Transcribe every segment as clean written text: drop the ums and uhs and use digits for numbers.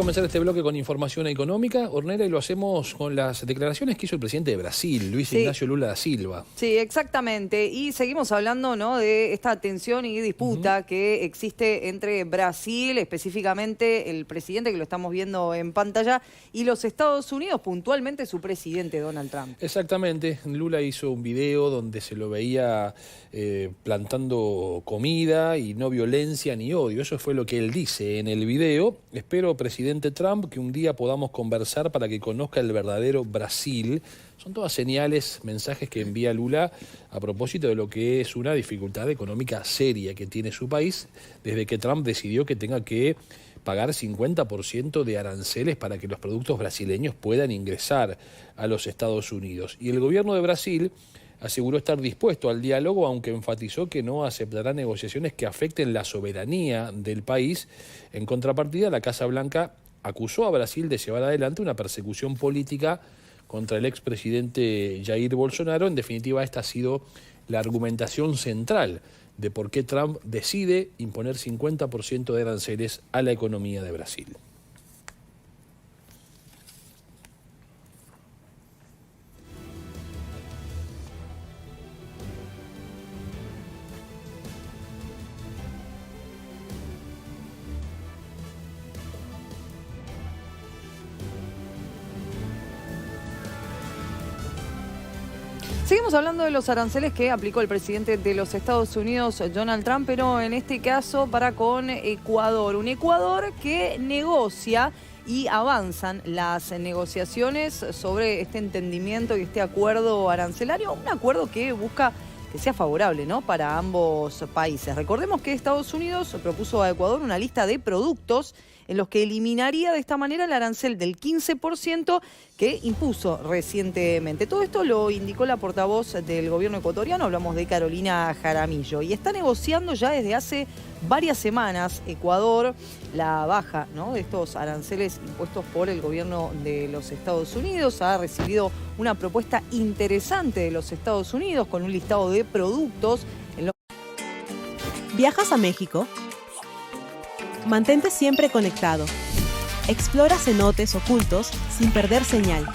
Comenzar este bloque con información económica, Ornella, y lo hacemos con las declaraciones que hizo el presidente de Brasil, Luis Ignacio Lula da Silva. Sí, exactamente. Y seguimos hablando, ¿no?, de esta tensión y disputa que existe entre Brasil, específicamente el presidente que lo estamos viendo en pantalla, y los Estados Unidos, puntualmente su presidente Donald Trump. Exactamente, Lula hizo un video donde se lo veía plantando comida y no violencia ni odio. Eso fue lo que él dice en el video. Espero, presidente Trump, que un día podamos conversar para que conozca el verdadero Brasil. Son todas señales, mensajes que envía Lula a propósito de lo que es una dificultad económica seria que tiene su país desde que Trump decidió que tenga que pagar 50% de aranceles para que los productos brasileños puedan ingresar a los Estados Unidos. Y el gobierno de Brasil aseguró estar dispuesto al diálogo, aunque enfatizó que no aceptará negociaciones que afecten la soberanía del país. En contrapartida, la Casa Blanca acusó a Brasil de llevar adelante una persecución política contra el expresidente Jair Bolsonaro. En definitiva, esta ha sido la argumentación central de por qué Trump decide imponer 50% de aranceles a la economía de Brasil. Seguimos hablando de los aranceles que aplicó el presidente de los Estados Unidos, Donald Trump, pero en este caso para con Ecuador. Un Ecuador que negocia y avanzan las negociaciones sobre este entendimiento y este acuerdo arancelario, un acuerdo que busca que sea favorable, ¿no?, para ambos países. Recordemos que Estados Unidos propuso a Ecuador una lista de productos en los que eliminaría de esta manera el arancel del 15% que impuso recientemente. Todo esto lo indicó la portavoz del gobierno ecuatoriano, hablamos de Carolina Jaramillo, y está negociando ya desde hace varias semanas Ecuador la baja, ¿no?, de estos aranceles impuestos por el gobierno de los Estados Unidos. Ha recibido una propuesta interesante de los Estados Unidos con un listado de productos. ¿Viajas a México? Mantente siempre conectado. Explora cenotes ocultos sin perder señal.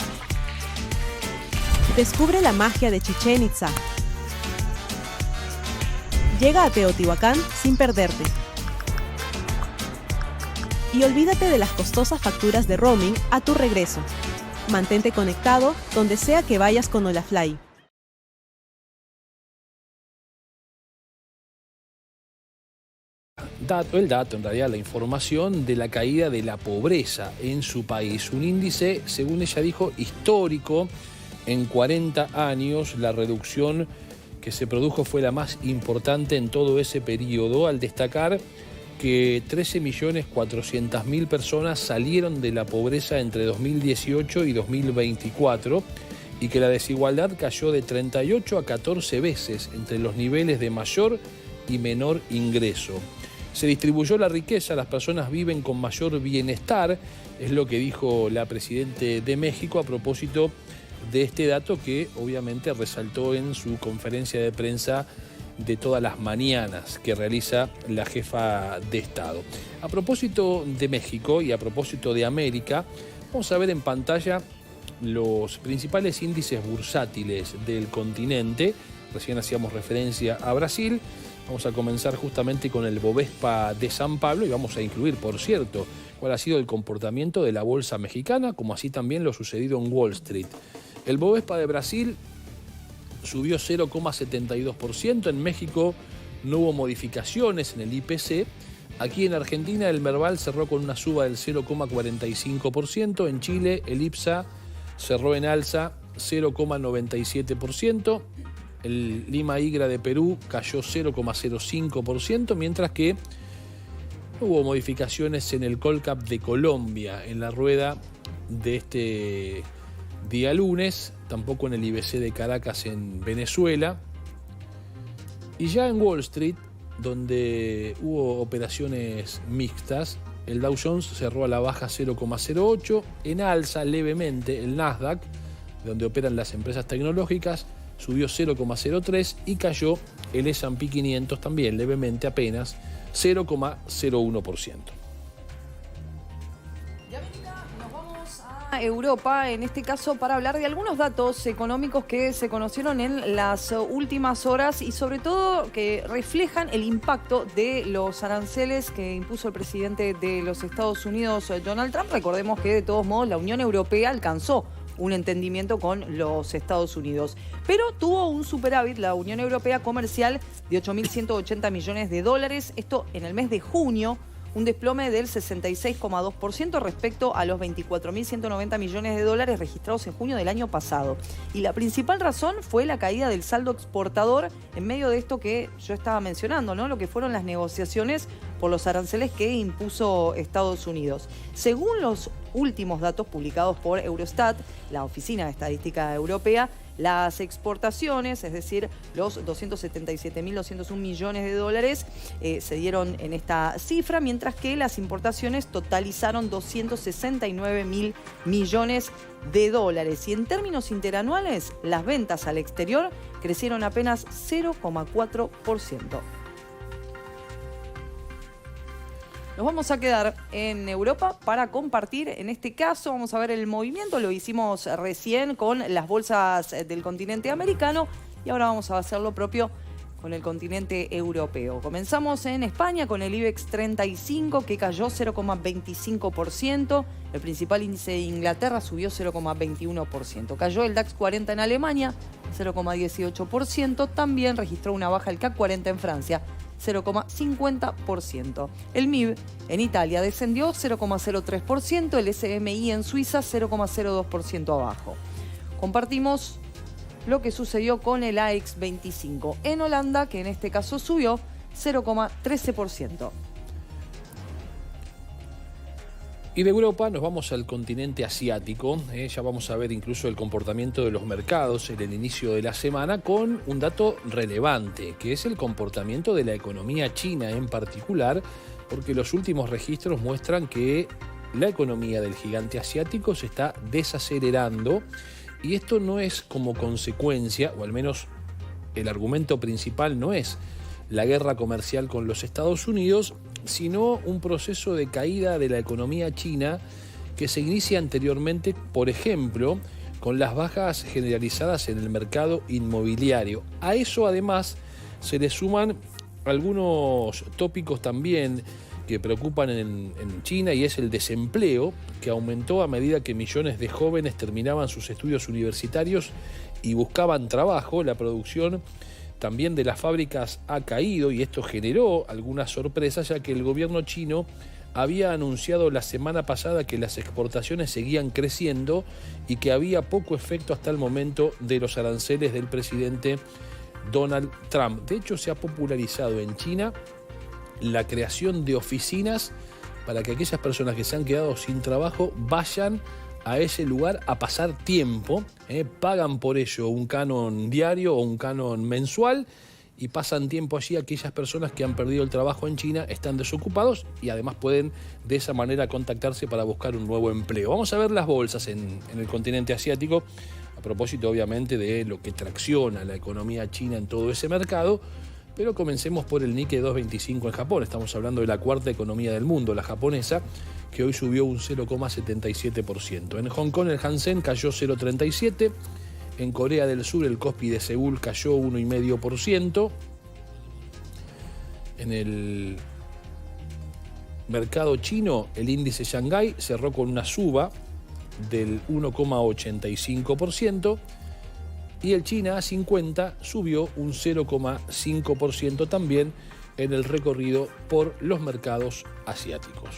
Descubre la magia de Chichén Itzá. Llega a Teotihuacán sin perderte. Y olvídate de las costosas facturas de roaming a tu regreso. Mantente conectado donde sea que vayas con Olafly. El dato, en realidad, la información de la caída de la pobreza en su país. Un índice, según ella dijo, histórico. En 40 años, la reducción que se produjo fue la más importante en todo ese periodo, al destacar que 13.400.000 personas salieron de la pobreza entre 2018 y 2024 y que la desigualdad cayó de 38 a 14 veces entre los niveles de mayor y menor ingreso. Se distribuyó la riqueza, las personas viven con mayor bienestar, es lo que dijo la presidenta de México a propósito de este dato que obviamente resaltó en su conferencia de prensa de todas las mañanas que realiza la jefa de Estado. A propósito de México y a propósito de América, vamos a ver en pantalla los principales índices bursátiles del continente. Recién hacíamos referencia a Brasil. Vamos a comenzar justamente con el Bovespa de San Pablo y vamos a incluir, por cierto, cuál ha sido el comportamiento de la bolsa mexicana, como así también lo sucedido en Wall Street. El Bovespa de Brasil subió 0,72%, en México no hubo modificaciones en el IPC, aquí en Argentina el Merval cerró con una suba del 0,45%, en Chile el IPSA cerró en alza 0,97%, el Lima Higra de Perú cayó 0,05%, mientras que no hubo modificaciones en el Colcap de Colombia en la rueda de este día lunes, tampoco en el IBC de Caracas en Venezuela. Y ya en Wall Street, donde hubo operaciones mixtas, el Dow Jones cerró a la baja 0,08, en alza levemente el Nasdaq, donde operan las empresas tecnológicas, subió 0,03 y cayó el S&P 500 también levemente, apenas 0,01%. A Europa, en este caso para hablar de algunos datos económicos que se conocieron en las últimas horas y sobre todo que reflejan el impacto de los aranceles que impuso el presidente de los Estados Unidos, Donald Trump. Recordemos que de todos modos la Unión Europea alcanzó un entendimiento con los Estados Unidos, pero tuvo un superávit la Unión Europea comercial de 8.180 millones de dólares, esto en el mes de junio, un desplome del 66,2% respecto a los 24.190 millones de dólares registrados en junio del año pasado. Y la principal razón fue la caída del saldo exportador en medio de esto que yo estaba mencionando, ¿no? Lo que fueron las negociaciones por los aranceles que impuso Estados Unidos. Según los últimos datos publicados por Eurostat, la Oficina de Estadística Europea, las exportaciones, es decir, los 277.201 millones de dólares, se dieron en esta cifra, mientras que las importaciones totalizaron 269.000 millones de dólares. Y en términos interanuales, las ventas al exterior crecieron apenas 0,4%. Nos vamos a quedar en Europa para compartir, en este caso vamos a ver el movimiento, lo hicimos recién con las bolsas del continente americano y ahora vamos a hacer lo propio con el continente europeo. Comenzamos en España con el IBEX 35 que cayó 0,25%, el principal índice de Inglaterra subió 0,21%, cayó el DAX 40 en Alemania 0,18%, también registró una baja el CAC 40 en Francia 0,50%. El MIB en Italia descendió 0,03%, el SMI en Suiza 0,02% abajo. Compartimos lo que sucedió con el AEX 25 en Holanda, que en este caso subió 0,13%. Y de Europa nos vamos al continente asiático. Ya vamos a ver incluso el comportamiento de los mercados en el inicio de la semana con un dato relevante, que es el comportamiento de la economía china en particular, porque los últimos registros muestran que la economía del gigante asiático se está desacelerando y esto no es como consecuencia, o al menos el argumento principal no es la guerra comercial con los Estados Unidos, sino un proceso de caída de la economía china que se inicia anteriormente, por ejemplo, con las bajas generalizadas en el mercado inmobiliario. A eso además se le suman algunos tópicos también que preocupan en China y es el desempleo, que aumentó a medida que millones de jóvenes terminaban sus estudios universitarios y buscaban trabajo. La producción también de las fábricas ha caído y esto generó algunas sorpresas, ya que el gobierno chino había anunciado la semana pasada que las exportaciones seguían creciendo y que había poco efecto hasta el momento de los aranceles del presidente Donald Trump. De hecho, se ha popularizado en China la creación de oficinas para que aquellas personas que se han quedado sin trabajo vayan a ese lugar a pasar tiempo, pagan por ello un canon diario o un canon mensual y pasan tiempo allí. Aquellas personas que han perdido el trabajo en China están desocupados y además pueden de esa manera contactarse para buscar un nuevo empleo. Vamos a ver las bolsas en el continente asiático, a propósito obviamente de lo que tracciona la economía china en todo ese mercado, pero comencemos por el Nikkei 225 en Japón. Estamos hablando de la cuarta economía del mundo, la japonesa, que hoy subió un 0,77%. En Hong Kong el Hansen cayó 0,37%. En Corea del Sur el Kospi de Seúl cayó 1,5%. En el mercado chino el índice Shanghái cerró con una suba del 1,85%. Y el China A50 subió un 0,5% también en el recorrido por los mercados asiáticos.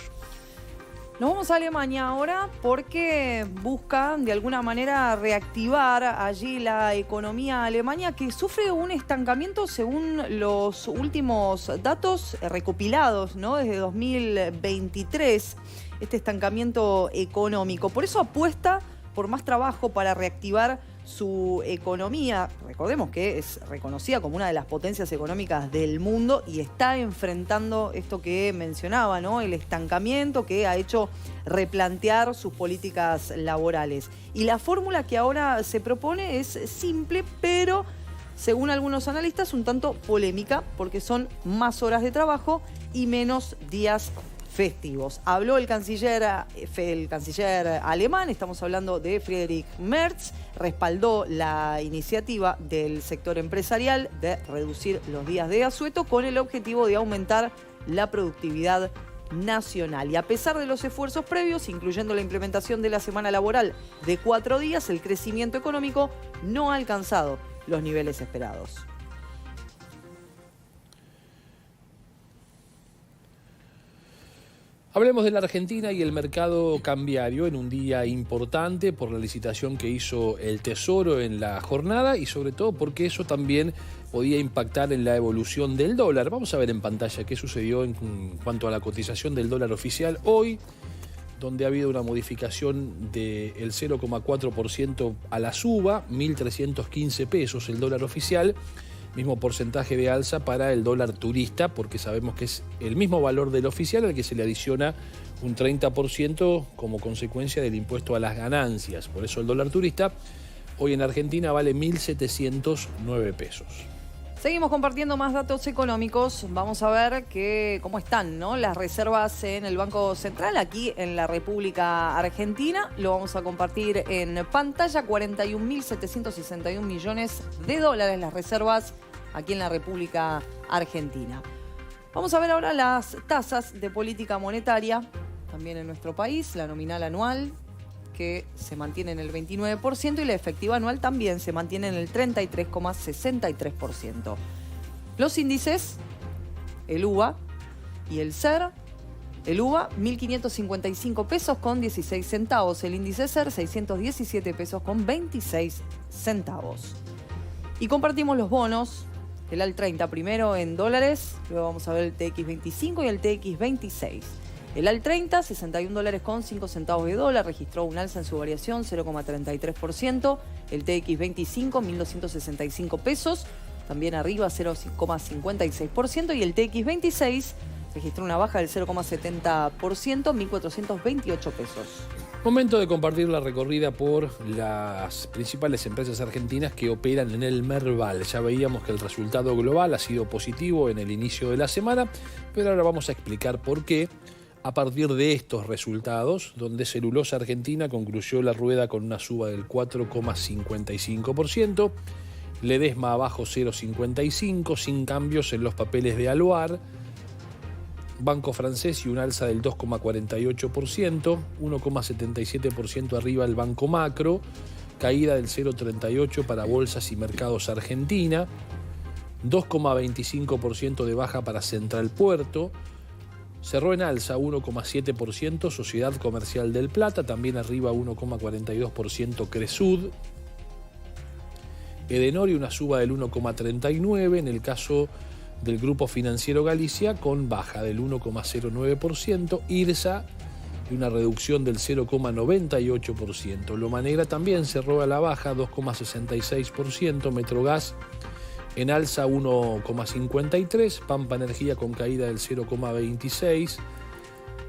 Nos vamos a Alemania ahora porque buscan de alguna manera reactivar allí la economía alemana que sufre un estancamiento según los últimos datos recopilados, ¿no? Desde 2023, este estancamiento económico. Por eso apuesta por más trabajo para reactivar su economía. Recordemos que es reconocida como una de las potencias económicas del mundo y está enfrentando esto que mencionaba, ¿no? El estancamiento que ha hecho replantear sus políticas laborales. Y la fórmula que ahora se propone es simple, pero según algunos analistas un tanto polémica, porque son más horas de trabajo y menos días festivos. Habló el canciller alemán, estamos hablando de Friedrich Merz, respaldó la iniciativa del sector empresarial de reducir los días de asueto con el objetivo de aumentar la productividad nacional. Y a pesar de los esfuerzos previos, incluyendo la implementación de la semana laboral de 4 días, el crecimiento económico no ha alcanzado los niveles esperados. Hablemos de la Argentina y el mercado cambiario en un día importante por la licitación que hizo el Tesoro en la jornada y sobre todo porque eso también podía impactar en la evolución del dólar. Vamos a ver en pantalla qué sucedió en cuanto a la cotización del dólar oficial hoy, donde ha habido una modificación del 0,4% a la suba, 1.315 pesos el dólar oficial. Mismo porcentaje de alza para el dólar turista, porque sabemos que es el mismo valor del oficial al que se le adiciona un 30% como consecuencia del impuesto a las ganancias. Por eso el dólar turista hoy en Argentina vale 1.709 pesos. Seguimos compartiendo más datos económicos. Vamos a ver cómo están, ¿no?, las reservas en el Banco Central aquí en la República Argentina. Lo vamos a compartir en pantalla. 41.761 millones de dólares las reservas aquí en la República Argentina. Vamos a ver ahora las tasas de política monetaria también en nuestro país. La nominal anual, que se mantiene en el 29%, y la efectiva anual también se mantiene en el 33,63%. Los índices, el UVA y el SER. El UVA, 1.555 pesos con 16 centavos. El índice SER, 617 pesos con 26 centavos. Y compartimos los bonos. El AL 30 primero en dólares, luego vamos a ver el TX25 y el TX26. El AL 30, 61 dólares con 5 centavos de dólar, registró un alza en su variación 0,33%. El TX25, 1.265 pesos, también arriba 0,56%. Y el TX26 registró una baja del 0,70%, 1.428 pesos. Momento de compartir la recorrida por las principales empresas argentinas que operan en el Merval. Ya veíamos que el resultado global ha sido positivo en el inicio de la semana, pero ahora vamos a explicar por qué. A partir de estos resultados, donde Celulosa Argentina concluyó la rueda con una suba del 4,55%, Ledesma abajo 0,55%, sin cambios en los papeles de Aluar, Banco Francés y un alza del 2,48%, 1,77% arriba el Banco Macro, caída del 0,38% para Bolsas y Mercados Argentina, 2,25% de baja para Central Puerto. Cerró en alza 1,7% Sociedad Comercial del Plata, también arriba 1,42% Cresud. Edenor y una suba del 1,39% en el caso del Grupo Financiero Galicia, con baja del 1,09%. IRSA y una reducción del 0,98%. Loma Negra también cerró a la baja 2,66%. Metrogas en alza 1,53%, Pampa Energía con caída del 0,26%,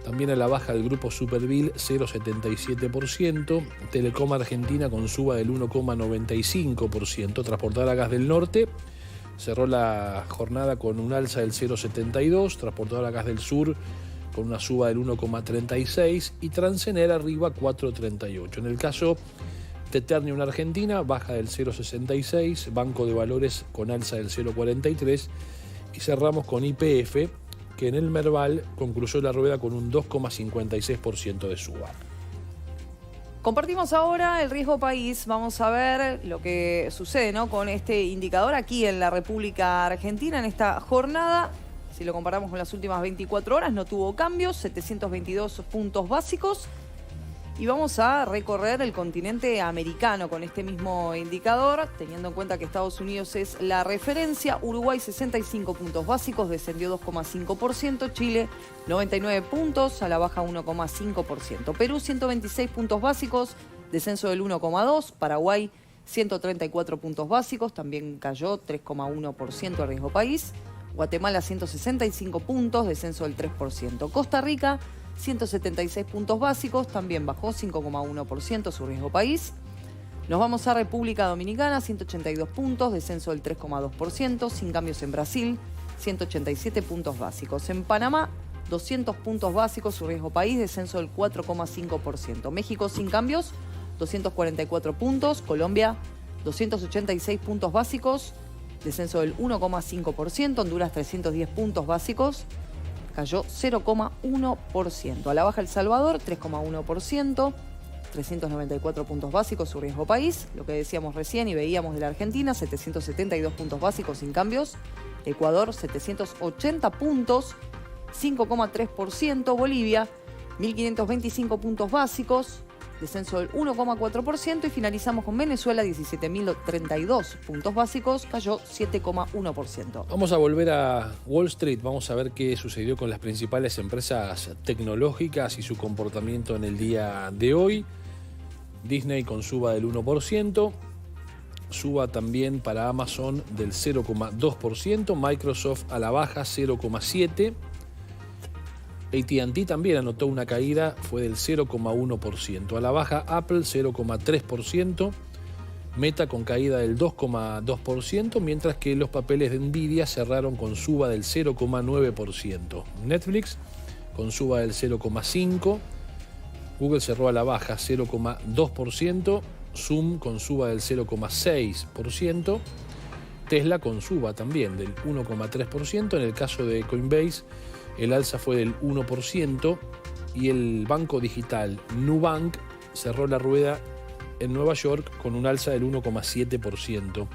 también a la baja del grupo Supervil 0,77%, Telecom Argentina con suba del 1,95%, Transportadora Gas del Norte cerró la jornada con un alza del 0,72%, Transportadora Gas del Sur con una suba del 1,36% y Transener arriba 4,38%. En el caso de Ternium Argentina, baja del 0,66%, Banco de Valores con alza del 0,43% y cerramos con YPF, que en el Merval concluyó la rueda con un 2,56% de suba. Compartimos ahora el riesgo país. Vamos a ver lo que sucede, ¿no?, con este indicador aquí en la República Argentina en esta jornada. Si lo comparamos con las últimas 24 horas, no tuvo cambios, 722 puntos básicos. Y vamos a recorrer el continente americano con este mismo indicador, teniendo en cuenta que Estados Unidos es la referencia. Uruguay 65 puntos básicos, descendió 2,5%. Chile 99 puntos, a la baja 1,5%. Perú 126 puntos básicos, descenso del 1,2%. Paraguay 134 puntos básicos, también cayó 3,1% el riesgo país. Guatemala 165 puntos, descenso del 3%. Costa Rica 176 puntos básicos, también bajó 5,1% su riesgo país. Nos vamos a República Dominicana, 182 puntos, descenso del 3,2%, sin cambios en Brasil, 187 puntos básicos. En Panamá, 200 puntos básicos, su riesgo país, descenso del 4,5%. México sin cambios, 244 puntos. Colombia, 286 puntos básicos, descenso del 1,5%. Honduras, 310 puntos básicos, cayó 0,1%. A la baja El Salvador, 3,1%. 394 puntos básicos, su riesgo país. Lo que decíamos recién y veíamos de la Argentina, 772 puntos básicos sin cambios. Ecuador, 780 puntos, 5,3%. Bolivia, 1.525 puntos básicos, descenso del 1,4%. Y finalizamos con Venezuela, 17.032 puntos básicos, cayó 7,1%. Vamos a volver a Wall Street, vamos a ver qué sucedió con las principales empresas tecnológicas y su comportamiento en el día de hoy. Disney con suba del 1%, suba también para Amazon del 0,2%, Microsoft a la baja 0,7%, AT&T también anotó una caída, fue del 0,1%, a la baja Apple 0,3%, Meta con caída del 2,2%, mientras que los papeles de Nvidia cerraron con suba del 0,9%, Netflix con suba del 0,5%, Google cerró a la baja 0,2%, Zoom con suba del 0,6%, Tesla con suba también del 1,3%, en el caso de Coinbase el alza fue del 1% y el banco digital Nubank cerró la rueda en Nueva York con un alza del 1,7%.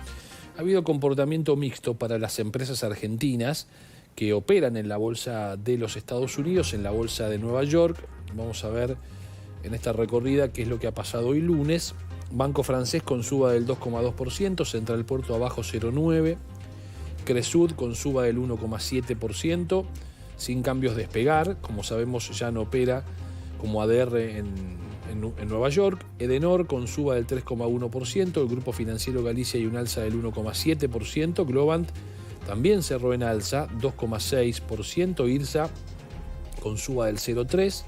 Ha habido comportamiento mixto para las empresas argentinas que operan en la bolsa de los Estados Unidos, en la bolsa de Nueva York. Vamos a ver en esta recorrida qué es lo que ha pasado hoy lunes. Banco Francés con suba del 2,2%, Central Puerto abajo 0,9%, Cresud con suba del 1,7%, sin cambios Despegar, como sabemos ya no opera como ADR en Nueva York, Edenor con suba del 3,1%, el Grupo Financiero Galicia y un alza del 1,7%, Globant también cerró en alza 2,6%, IRSA con suba del 0,3%,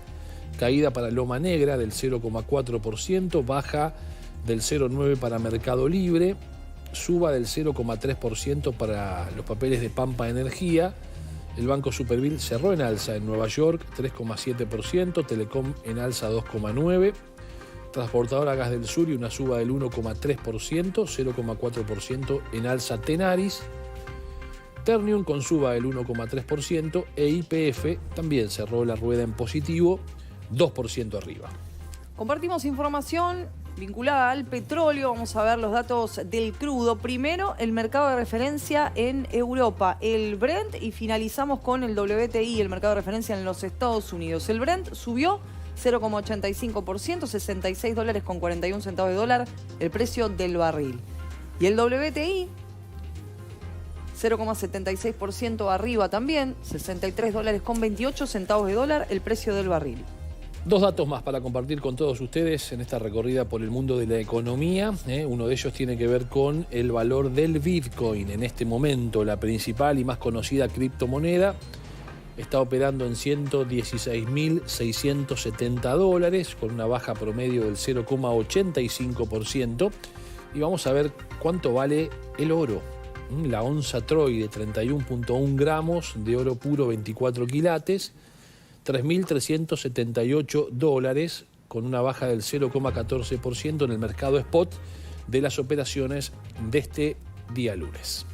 caída para Loma Negra del 0,4%, baja del 0,9% para Mercado Libre, suba del 0,3% para los papeles de Pampa Energía. El Banco Superville cerró en alza en Nueva York 3,7%, Telecom en alza 2,9%, Transportadora Gas del Sur y una suba del 1,3%, 0,4% en alza Tenaris, Ternium con suba del 1,3% e YPF también cerró la rueda en positivo, 2% arriba. Compartimos información vinculada al petróleo. Vamos a ver los datos del crudo. Primero, el mercado de referencia en Europa, el Brent, y finalizamos con el WTI, el mercado de referencia en los Estados Unidos. El Brent subió 0,85%, $66.41 de dólar, el precio del barril. Y el WTI, 0,76% arriba también, $63.28 de dólar, el precio del barril. Dos datos más para compartir con todos ustedes en esta recorrida por el mundo de la economía. Uno de ellos tiene que ver con el valor del Bitcoin. En este momento, la principal y más conocida criptomoneda está operando en $116.670, con una baja promedio del 0,85%. Y vamos a ver cuánto vale el oro. La onza Troy de 31,1 gramos de oro puro 24 quilates, $3.378, con una baja del 0,14% en el mercado spot de las operaciones de este día lunes.